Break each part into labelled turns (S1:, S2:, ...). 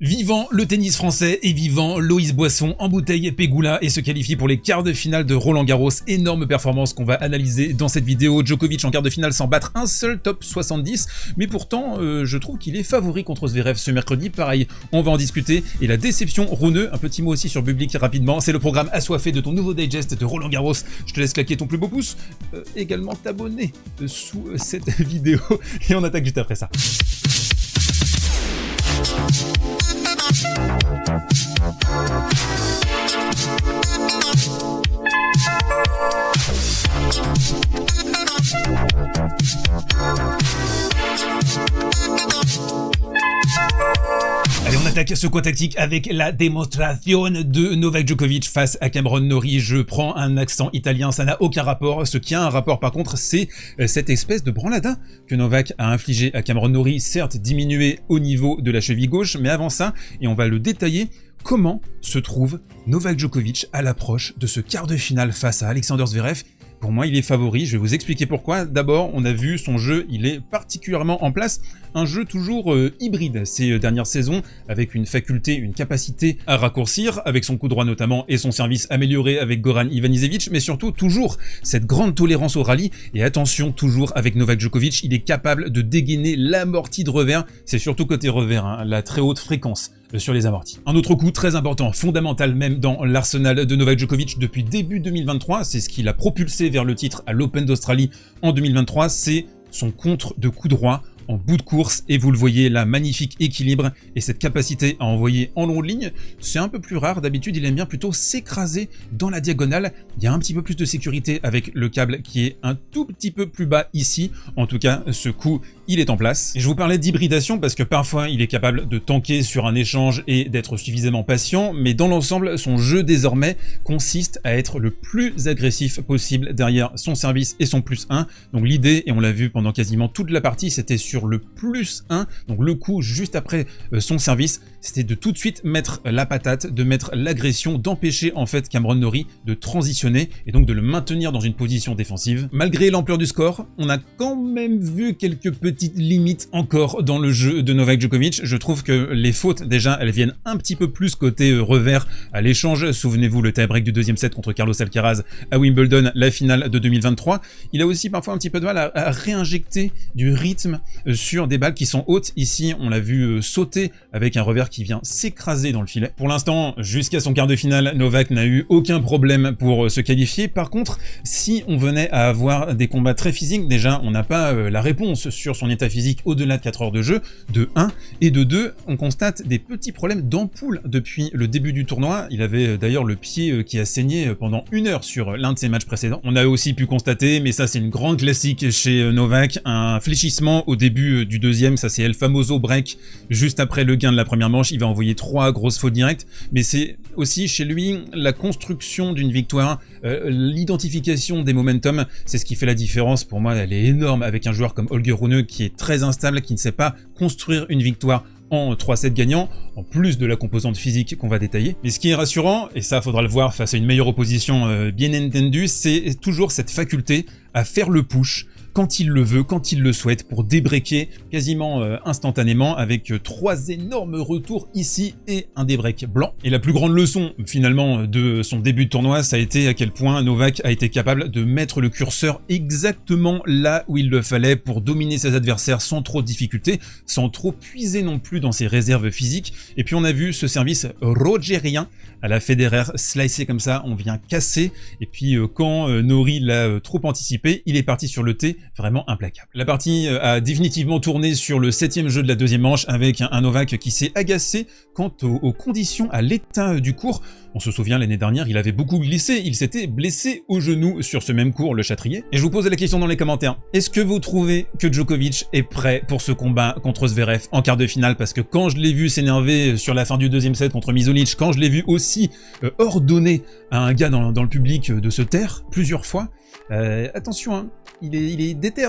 S1: Vivant le tennis français et vivant Loïs Boisson en bouteille Pegula et se qualifie pour les quarts de finale de Roland Garros. Énorme performance qu'on va analyser dans cette vidéo. Djokovic en quart de finale sans battre un seul top 70, mais pourtant je trouve qu'il est favori contre Zverev ce mercredi. Pareil, on va en discuter. Et la déception Roneux, un petit mot aussi sur Bublik rapidement, c'est le programme assoiffé de ton nouveau digest de Roland Garros. Je te laisse claquer ton plus beau pouce, également t'abonner sous cette vidéo et on attaque juste après ça. Allez, on attaque ce coin tactique avec la démonstration de Novak Djokovic face à Cameron Norrie. Je prends un accent italien, ça n'a aucun rapport. Ce qui a un rapport par contre, c'est cette espèce de branlada que Novak a infligé à Cameron Norrie, certes diminué au niveau de la cheville gauche, mais avant ça, et on va le détailler, comment se trouve Novak Djokovic à l'approche de ce quart de finale face à Alexander Zverev. Pour moi, il est favori, je vais vous expliquer pourquoi. D'abord, on a vu son jeu, il est particulièrement en place. Un jeu toujours hybride ces dernières saisons, avec une faculté, une capacité à raccourcir, avec son coup droit notamment, et son service amélioré avec Goran Ivanisevic, mais surtout toujours cette grande tolérance au rallye. Et attention, toujours avec Novak Djokovic, il est capable de dégainer l'amorti de revers. C'est surtout côté revers, hein, la très haute fréquence sur les amortis. Un autre coup très important, fondamental même dans l'arsenal de Novak Djokovic depuis début 2023, c'est ce qui l'a propulsé vers le titre à l'Open d'Australie en 2023, c'est son contre de coup droit en bout de course, et vous le voyez là, magnifique équilibre et cette capacité à envoyer en longue ligne, c'est un peu plus rare. D'habitude il aime bien plutôt s'écraser dans la diagonale. Il y a un petit peu plus de sécurité avec le câble qui est un tout petit peu plus bas ici. En tout cas, ce coup il est en place. Et je vous parlais d'hybridation parce que parfois il est capable de tanker sur un échange et d'être suffisamment patient, mais dans l'ensemble son jeu désormais consiste à être le plus agressif possible derrière son service et son plus 1. Donc l'idée, et on l'a vu pendant quasiment toute la partie, c'était sur le plus 1, donc le coup juste après son service, c'était de tout de suite mettre la patate, de mettre l'agression, d'empêcher en fait Cameron Norrie de transitionner et donc de le maintenir dans une position défensive. Malgré l'ampleur du score, on a quand même vu quelques petites limites encore dans le jeu de Novak Djokovic. Je trouve que les fautes déjà, elles viennent un petit peu plus côté revers à l'échange. Souvenez-vous le tie-break du deuxième set contre Carlos Alcaraz à Wimbledon, la finale de 2023. Il a aussi parfois un petit peu de mal à réinjecter du rythme sur des balles qui sont hautes. Ici, on l'a vu sauter avec un revers qui vient s'écraser dans le filet. Pour l'instant, jusqu'à son quart de finale, Novak n'a eu aucun problème pour se qualifier. Par contre, si on venait à avoir des combats très physiques, déjà, on n'a pas la réponse sur son état physique au-delà de 4 heures de jeu, de 1, et de 2, on constate des petits problèmes d'ampoule depuis le début du tournoi. Il avait d'ailleurs le pied qui a saigné pendant 1 heure sur l'un de ses matchs précédents. On a aussi pu constater, mais ça c'est une grande classique chez Novak, un fléchissement au début du deuxième, ça c'est El Famoso break, juste après le gain de la première manche, il va envoyer 3 grosses fautes directes, mais c'est aussi chez lui la construction d'une victoire, l'identification des momentum, c'est ce qui fait la différence. Pour moi, elle est énorme avec un joueur comme Holger Rune qui est très instable, qui ne sait pas construire une victoire en 3-7 gagnants, en plus de la composante physique qu'on va détailler. Mais ce qui est rassurant, et ça faudra le voir face à une meilleure opposition bien entendu, c'est toujours cette faculté à faire le push quand il le veut, quand il le souhaite, pour débreaker quasiment instantanément avec 3 énormes retours ici et un débreak blanc. Et la plus grande leçon finalement de son début de tournoi, ça a été à quel point Novak a été capable de mettre le curseur exactement là où il le fallait pour dominer ses adversaires sans trop de difficultés, sans trop puiser non plus dans ses réserves physiques. Et puis on a vu ce service rogerien à la Federer, slicé comme ça, on vient casser. Et puis quand Norrie l'a trop anticipé, il est parti sur le T, vraiment implacable. La partie a définitivement tourné sur le 7e jeu de la deuxième manche avec un Novak qui s'est agacé quant aux conditions, à l'état du court. On se souvient l'année dernière, il avait beaucoup glissé, il s'était blessé au genou sur ce même court, le Châtrier. Et je vous pose la question dans les commentaires, est-ce que vous trouvez que Djokovic est prêt pour ce combat contre Zverev en quart de finale? Parce que quand je l'ai vu s'énerver sur la fin du deuxième set contre Misolic, quand je l'ai vu aussi ordonner à un gars dans le public de se taire plusieurs fois, attention, hein, il est déter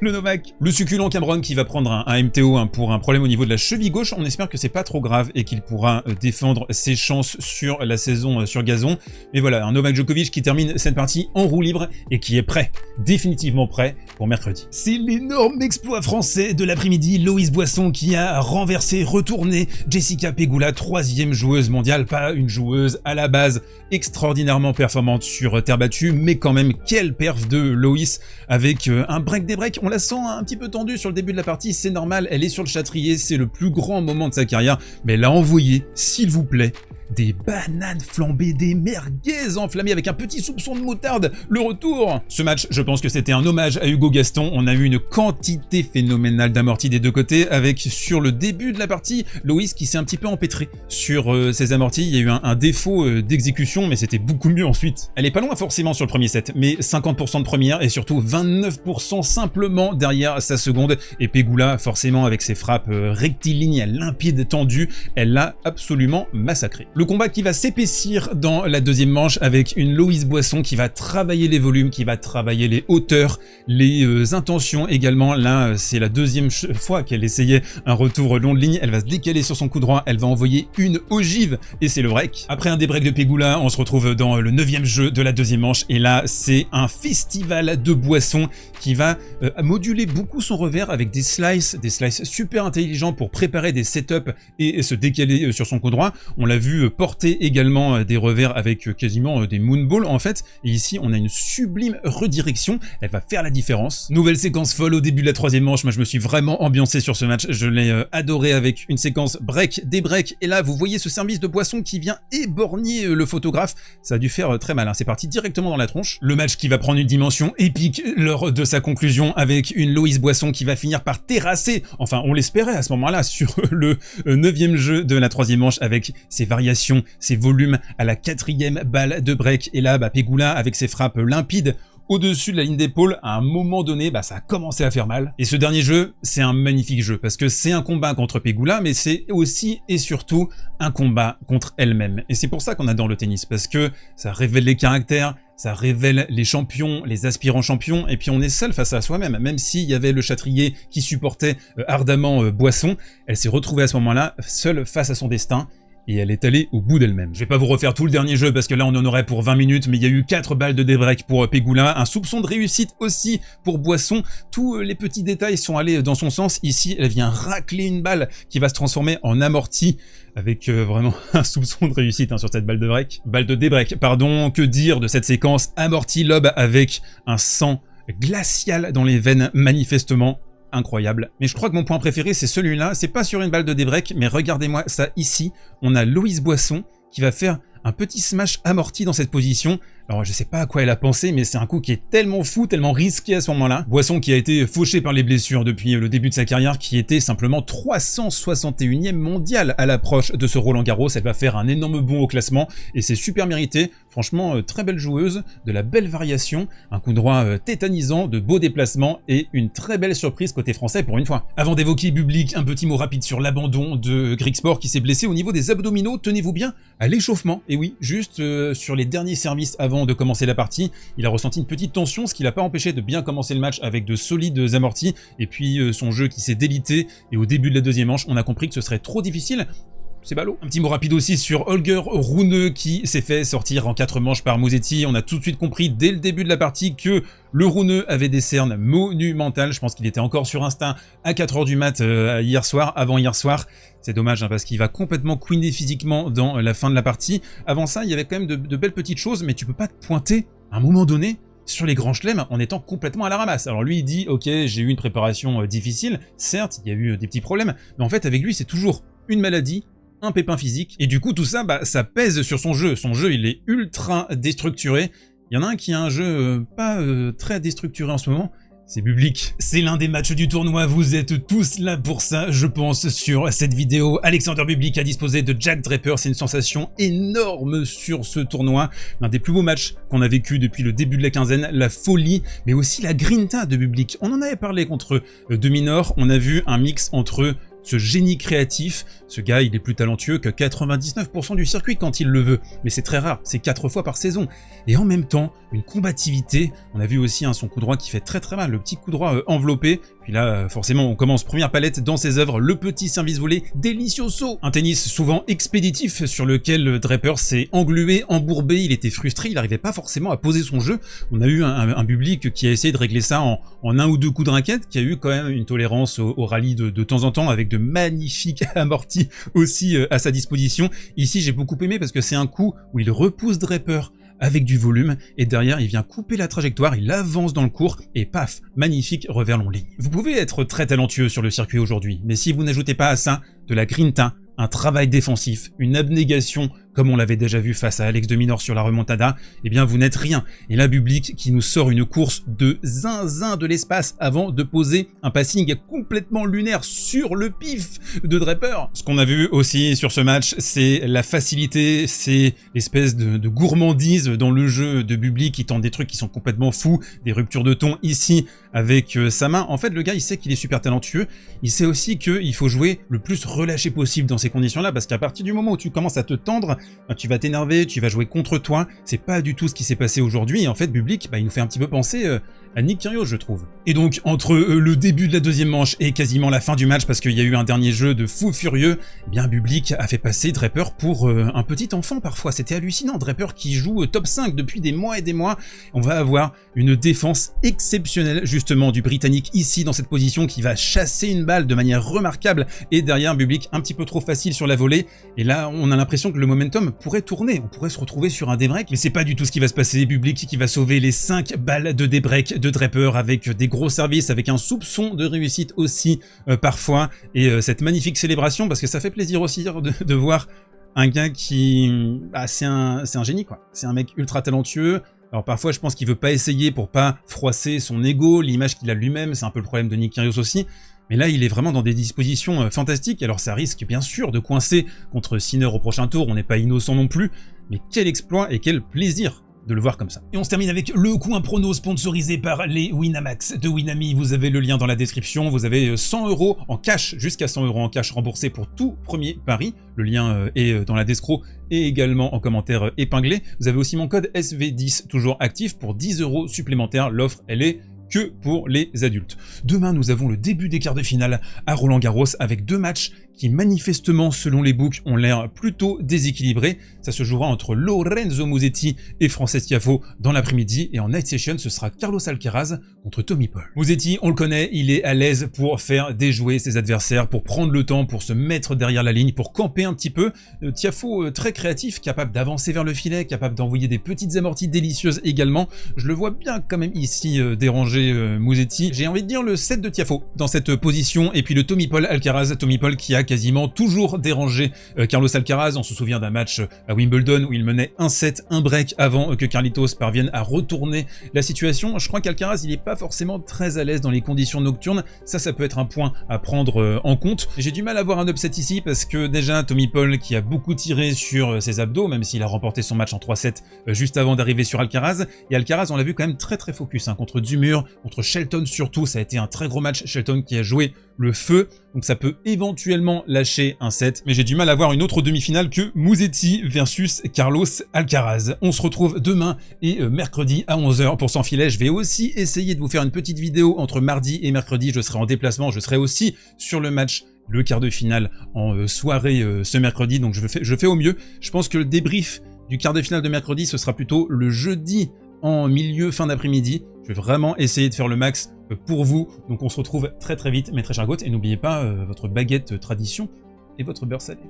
S1: le Novak. Le succulent Cameron qui va prendre un MTO pour un problème au niveau de la cheville gauche. On espère que c'est pas trop grave et qu'il pourra défendre ses chances sur la saison sur gazon. Mais voilà, un Novak Djokovic qui termine cette partie en roue libre et qui est prêt, définitivement prêt pour mercredi. C'est l'énorme exploit français de l'après-midi. Loïs Boisson qui a renversé, retourné Jessica Pegula, 3e joueuse mondiale, pas une joueuse à la base extraordinairement performante sur terre battue, mais quand même quelle perf de Loïs avec un break des breaks. On la sent un petit peu tendue sur le début de la partie, c'est normal, elle est sur le châtrier, c'est le plus grand moment de sa carrière, mais elle a envoyé, s'il vous plaît, des bananes flambées, des merguez enflammées avec un petit soupçon de moutarde, le retour. Ce match, je pense que c'était un hommage à Hugo Gaston. On a eu une quantité phénoménale d'amortis des deux côtés, avec sur le début de la partie, Loïs qui s'est un petit peu empêtré sur ses amortis. Il y a eu un défaut d'exécution, mais c'était beaucoup mieux ensuite. Elle est pas loin forcément sur le premier set, mais 50% de première et surtout 29% simplement derrière sa seconde. Et Pegula, forcément avec ses frappes rectilignes, limpides, tendues, elle l'a absolument massacré. Le combat qui va s'épaissir dans la deuxième manche avec une Loïs Boisson qui va travailler les volumes, qui va travailler les hauteurs, les intentions également. Là, c'est la deuxième fois qu'elle essayait un retour long de ligne. Elle va se décaler sur son coup droit, elle va envoyer une ogive et c'est le break. Après un débreak de Pegula, on se retrouve dans le 9e jeu de la deuxième manche et là, c'est un festival de Boisson qui va moduler beaucoup son revers avec des slices super intelligents pour préparer des setups et se décaler sur son coup droit. On l'a vu porter également des revers avec quasiment des moonballs en fait, et ici on a une sublime redirection, elle va faire la différence. Nouvelle séquence folle au début de la troisième manche, moi je me suis vraiment ambiancé sur ce match, je l'ai adoré avec une séquence break, des breaks, et là vous voyez ce service de Boisson qui vient éborgner le photographe, ça a dû faire très mal, hein. C'est parti directement dans la tronche. Le match qui va prendre une dimension épique lors de sa conclusion avec une Loïs Boisson qui va finir par terrasser, enfin on l'espérait à ce moment-là, sur le 9e jeu de la troisième manche avec ses variations, ses volumes à la 4e balle de break. Et là, Pegula avec ses frappes limpides au-dessus de la ligne d'épaule, à un moment donné, ça a commencé à faire mal. Et ce dernier jeu, c'est un magnifique jeu, parce que c'est un combat contre Pegula, mais c'est aussi et surtout un combat contre elle-même. Et c'est pour ça qu'on adore le tennis, parce que ça révèle les caractères, ça révèle les champions, les aspirants champions, et puis on est seul face à soi-même. Même s'il y avait le châtrier qui supportait ardemment Boisson, elle s'est retrouvée à ce moment-là, seule face à son destin, et elle est allée au bout d'elle-même. Je vais pas vous refaire tout le dernier jeu parce que là on en aurait pour 20 minutes, mais il y a eu 4 balles de débreak pour Pegula, un soupçon de réussite aussi pour Boisson. Tous les petits détails sont allés dans son sens. Ici, elle vient racler une balle qui va se transformer en amorti avec vraiment un soupçon de réussite sur cette balle de break. Balle de débreak, pardon, que dire de cette séquence amorti lob avec un sang glacial dans les veines manifestement. Incroyable. Mais je crois que mon point préféré c'est celui-là, c'est pas sur une balle de débreak, mais regardez-moi ça ici, on a Loïs Boisson qui va faire un petit smash amorti dans cette position. Alors je sais pas à quoi elle a pensé, mais c'est un coup qui est tellement fou, tellement risqué à ce moment-là. Boisson qui a été fauché par les blessures depuis le début de sa carrière, qui était simplement 361e mondial à l'approche de ce Roland-Garros. Elle va faire un énorme bond au classement et c'est super mérité. Franchement, très belle joueuse, de la belle variation, un coup droit tétanisant, de beaux déplacements et une très belle surprise côté français pour une fois. Avant d'évoquer Bublik, un petit mot rapide sur l'abandon de Griekspoor qui s'est blessé au niveau des abdominaux, tenez-vous bien, à l'échauffement. Et oui, juste sur les derniers services avant de commencer la partie, il a ressenti une petite tension, ce qui l'a pas empêché de bien commencer le match avec de solides amortis, et puis son jeu qui s'est délité, et au début de la deuxième manche, on a compris que ce serait trop difficile. C'est ballot. Un petit mot rapide aussi sur Holger Rune qui s'est fait sortir en 4 manches par Musetti. On a tout de suite compris dès le début de la partie que le Rune avait des cernes monumentales. Je pense qu'il était encore sur Instinct à 4h du mat avant hier soir. C'est dommage parce qu'il va complètement queener physiquement dans la fin de la partie. Avant ça, il y avait quand même de belles petites choses, mais tu peux pas te pointer à un moment donné sur les grands chelems en étant complètement à la ramasse. Alors lui il dit ok, j'ai eu une préparation difficile, certes il y a eu des petits problèmes, mais en fait avec lui c'est toujours une maladie, un pépin physique, et du coup tout ça, ça pèse sur son jeu. Son jeu il est ultra déstructuré. Il y en a un qui a un jeu pas très déstructuré en ce moment, c'est Bublik. C'est l'un des matchs du tournoi, vous êtes tous là pour ça, je pense, sur cette vidéo. Alexander Bublik a disposé de Jack Draper, c'est une sensation énorme sur ce tournoi. L'un des plus beaux matchs qu'on a vécu depuis le début de la quinzaine, la folie, mais aussi la grinta de Bublik. On en avait parlé contre De Minaur, on a vu un mix entre ce génie créatif. Ce gars, il est plus talentueux que 99% du circuit quand il le veut, mais c'est très rare, c'est 4 fois par saison. Et en même temps, une combativité, on a vu aussi son coup droit qui fait très très mal, le petit coup droit enveloppé, puis là forcément on commence première palette dans ses œuvres, le petit service volé delicioso. Un tennis souvent expéditif sur lequel Draper s'est englué, embourbé, il était frustré, il n'arrivait pas forcément à poser son jeu. On a eu un public qui a essayé de régler ça en un ou deux coups de raquette, qui a eu quand même une tolérance au rallye de temps en temps, avec de magnifiques amortis aussi à sa disposition. Ici j'ai beaucoup aimé parce que c'est un coup où il repousse Draper avec du volume, et derrière il vient couper la trajectoire, il avance dans le court, et paf, magnifique revers long ligne. Vous pouvez être très talentueux sur le circuit aujourd'hui, mais si vous n'ajoutez pas à ça de la grinta, un travail défensif, une abnégation, comme on l'avait déjà vu face à Alex de Minaur sur la remontada, eh bien vous n'êtes rien. Et là, Bublik qui nous sort une course de zinzin de l'espace avant de poser un passing complètement lunaire sur le pif de Draper. Ce qu'on a vu aussi sur ce match, c'est la facilité, c'est l'espèce de gourmandise dans le jeu de Bublik qui tente des trucs qui sont complètement fous, des ruptures de ton ici avec sa main. En fait, le gars, il sait qu'il est super talentueux, il sait aussi qu'il faut jouer le plus relâché possible dans ces conditions-là, parce qu'à partir du moment où tu commences à te tendre, tu vas t'énerver, tu vas jouer contre toi. C'est pas du tout ce qui s'est passé aujourd'hui. Et en fait, Bublik, il nous fait un petit peu penser à Nick Kyrgios, je trouve. Et donc, entre le début de la deuxième manche et quasiment la fin du match, parce qu'il y a eu un dernier jeu de fou furieux, eh bien Bublik a fait passer Draper pour un petit enfant parfois. C'était hallucinant. Draper qui joue top 5 depuis des mois et des mois. On va avoir une défense exceptionnelle, justement, du Britannique ici, dans cette position, qui va chasser une balle de manière remarquable. Et derrière, Bublik un petit peu trop facile sur la volée. Et là, on a l'impression que le momentum pourrait tourner. On pourrait se retrouver sur un débreak. Mais c'est pas du tout ce qui va se passer. Bublik qui va sauver les 5 balles de débreak de Draper avec des gros services, avec un soupçon de réussite aussi parfois. Et cette magnifique célébration, parce que ça fait plaisir aussi de voir un gars qui... Bah, c'est un génie, quoi. C'est un mec ultra talentueux. Alors parfois je pense qu'il veut pas essayer pour pas froisser son ego, l'image qu'il a lui-même, c'est un peu le problème de Nick Kyrgios aussi. Mais là, il est vraiment dans des dispositions fantastiques. Alors ça risque bien sûr de coincer contre Sinner au prochain tour, on n'est pas innocent non plus. Mais quel exploit et quel plaisir de le voir comme ça. Et on se termine avec le coin prono sponsorisé par les Winamax de Winami. Vous avez le lien dans la description. Vous avez 100 € en cash, jusqu'à 100 € en cash remboursé pour tout premier pari. Le lien est dans la descro et également en commentaire épinglé. Vous avez aussi mon code SV10 toujours actif pour 10 € supplémentaires. L'offre, elle est que pour les adultes. Demain, nous avons le début des quarts de finale à Roland-Garros avec 2 matchs qui manifestement, selon les books, ont l'air plutôt déséquilibrés. Ça se jouera entre Lorenzo Musetti et Frances Tiafoe dans l'après-midi, et en night session, ce sera Carlos Alcaraz contre Tommy Paul. Musetti, on le connaît, il est à l'aise pour faire déjouer ses adversaires, pour prendre le temps, pour se mettre derrière la ligne, pour camper un petit peu. Tiafoe, très créatif, capable d'avancer vers le filet, capable d'envoyer des petites amorties délicieuses également. Je le vois bien quand même ici déranger Musetti. J'ai envie de dire le set de Tiafoe dans cette position, et puis le Tommy Paul Alcaraz, Tommy Paul qui a quasiment toujours dérangé Carlos Alcaraz. On se souvient d'un match à Wimbledon où il menait 1-7, un break avant que Carlitos parvienne à retourner la situation. Je crois qu'Alcaraz, il n'est pas forcément très à l'aise dans les conditions nocturnes. Ça peut être un point à prendre en compte. J'ai du mal à voir un upset ici parce que déjà Tommy Paul qui a beaucoup tiré sur ses abdos, même s'il a remporté son match en 3-7 juste avant d'arriver sur Alcaraz. Et Alcaraz, on l'a vu quand même très focus contre Dzumhur, contre Shelton surtout. Ça a été un très gros match. Shelton qui a joué le feu, donc ça peut éventuellement lâcher un set, mais j'ai du mal à voir une autre demi-finale que Musetti versus Carlos Alcaraz. On se retrouve demain et mercredi à 11 h pour Sans Filet. Je vais aussi essayer de vous faire une petite vidéo entre mardi et mercredi. Je serai en déplacement, je serai aussi sur le match, le quart de finale en soirée ce mercredi, donc je fais au mieux. Je pense que le débrief du quart de finale de mercredi, ce sera plutôt le jeudi en milieu fin d'après-midi. Je vais vraiment essayer de faire le max pour vous. Donc on se retrouve très vite, mes très chers goths. Et n'oubliez pas votre baguette tradition et votre beurre salé.